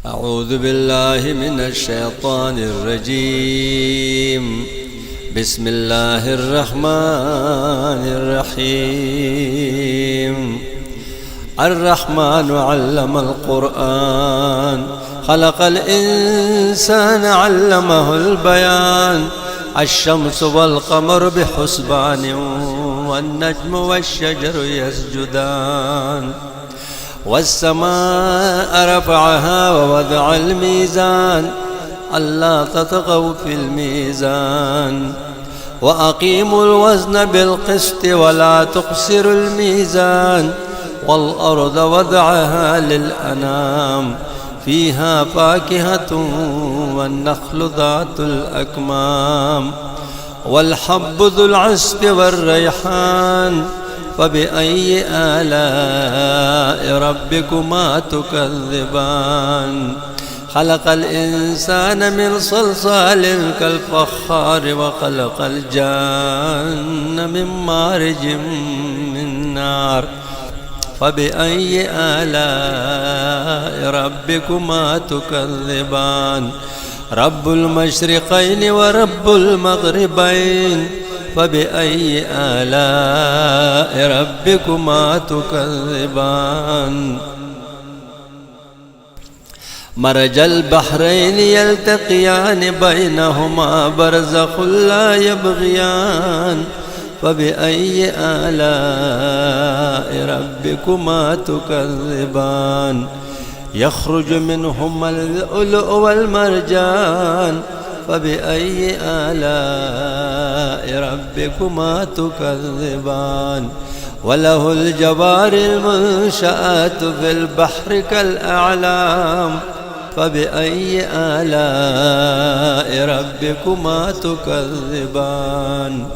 أعوذ بالله من الشيطان الرجيم. بسم الله الرحمن الرحيم. الرحمن علم القرآن، خلق الإنسان علمه البيان. الشمس والقمر بحسبان، والنجم والشجر يسجدان. والسماء رفعها ووضع الميزان، ألا تطغوا في الميزان. وأقيموا الوزن بالقسط ولا تخسروا الميزان. والأرض وضعها للأنام، فيها فاكهة والنخل ذات الأكمام. والحب ذو العصف والريحان، فبأي آلاء ربكما تكذبان. خلق الإنسان من صلصال كالفخار، وخلق الجان من مارج من نار. فبأي آلاء ربكما تكذبان. رب المشرقين ورب المغربين، فبأي آلاء ربكما تكذبان. مرج البحرين يلتقيان، بينهما برزخ لا يبغيان. فبأي آلاء ربكما تكذبان. يخرج منهما اللؤلؤ والمرجان. فبأي آلاء ربكما تكذبان. وله الجوار المنشآت في البحر كالأعلام. فبأي آلاء ربكما تكذبان.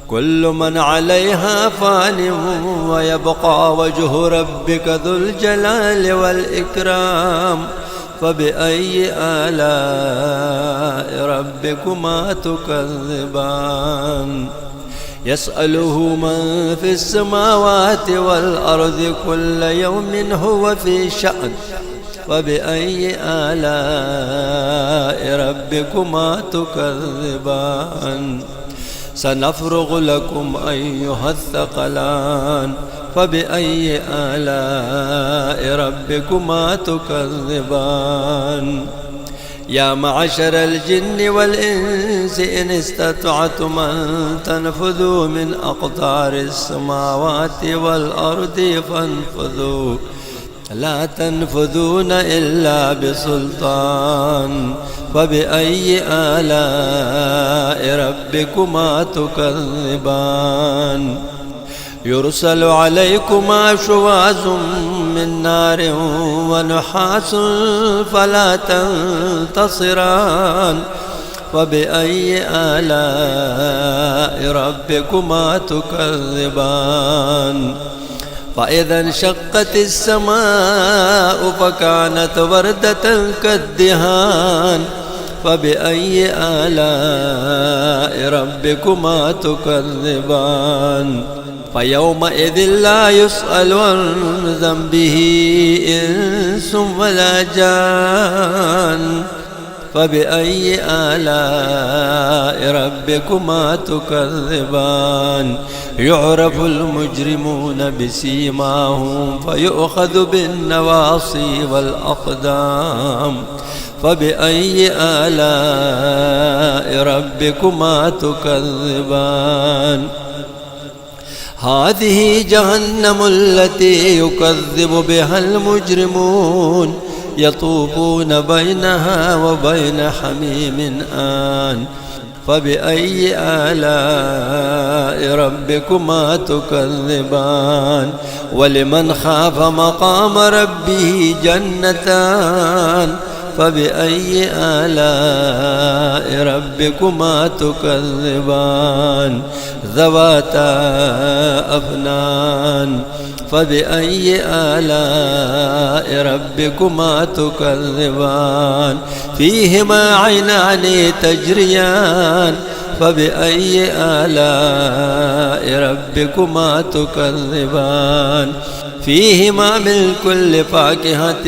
كل من عليها فان، ويبقى وجه ربك ذو الجلال والإكرام. فبأي آلاء ربكما تكذبان. يسأله من في السماوات والأرض، كل يوم هو في شأن. فبأي آلاء ربكما تكذبان. سنفرغ لكم أيها الثقلان. فبأي آلاء ربكما تكذبان. يا معشر الجن والإنس، إن استطعتم أن تنفذوا من أقطار السماوات والأرض فانفذوا، لا تنفذون إلا بسلطان. فبأي آلاء ربكما تكذبان. يرسل عليكما شواظ من نار ونحاس فلا تنتصران. فبأي آلاء ربكما تكذبان. فإذا انشقت السماء فكانت وردة كالدهان. فبأي آلاء ربكما تكذبان. فيومئذ لا يسأل عن ذنبه إنس ولا جان. فبأي آلاء ربكما تكذبان. يعرف المجرمون بسيماهم، فيؤخذ بالنواصي والأقدام. فبأي آلاء ربكما تكذبان. هذه جهنم التي يكذب بها المجرمون، يطوفون بينها وبين حميم آن. فبأي آلاء ربكما تكذبان. ولمن خاف مقام ربه جنتان. فبأي آلاء ربكما تكذبان. ذواتا أفنان. فبأي آلاء ربكما تكذبان. فيهما عينان تجريان. فبأي آلاء ربكما تكذبان. فيهما من كل فاكهة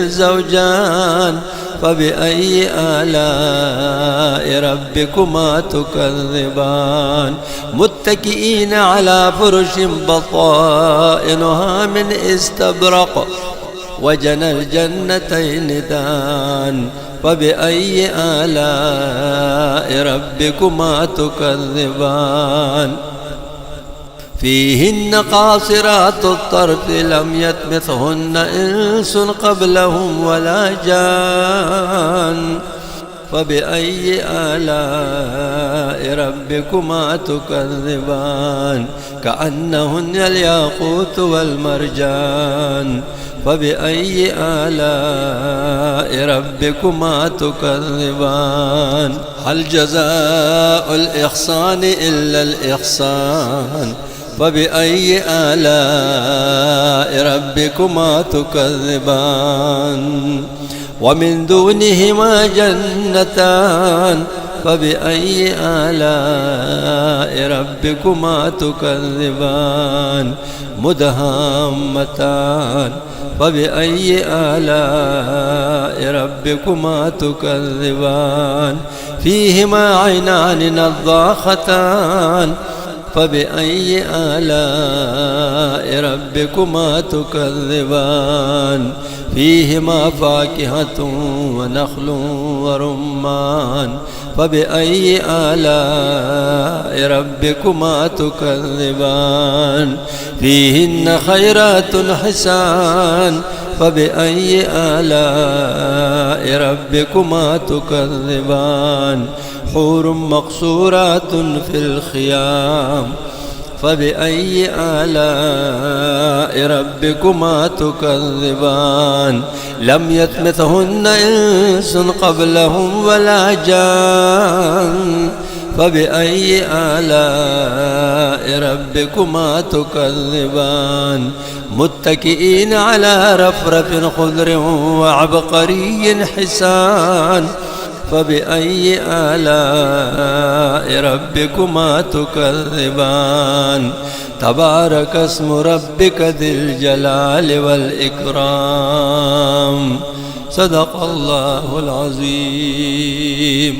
زوجان فبأي آلاء ربكما تكذبان متكئين على فرش بطائنها من استبرق وجنى الجنتين دان فبأي آلاء ربكما تكذبان فيهن قاصرات الطرف لم يطمثهن إنس قبلهم ولا جان فبأي آلاء ربكما تكذبان كأنهن الياقوت والمرجان فبأي آلاء ربكما تكذبان هل جزاء الإحسان إلا الإحسان فبأي آلاء ربكما تكذبان ومن دونهما جنتان فبأي آلاء ربكما تكذبان مدهامتان فبأي آلاء ربكما تكذبان فيهما عينان نضاختان فبأي آلاء ربكما تكذبان فيهما فاكهة ونخل ورمان فبأي آلاء ربكما تكذبان فيهن خيرات حسان فبأي آلاء ربكما تكذبان حور مقصورات في الخيام فبأي آلاء ربكما تكذبان لم يطمثهن إنس قبلهم ولا جان فبأي آلاء ربكما تكذبان متكئين على رفرف خضر وعبقري حسان فبأي آلاء ربكما تكذبان تبارك اسم ربك ذي الجلال والإكرام صدق الله العظيم.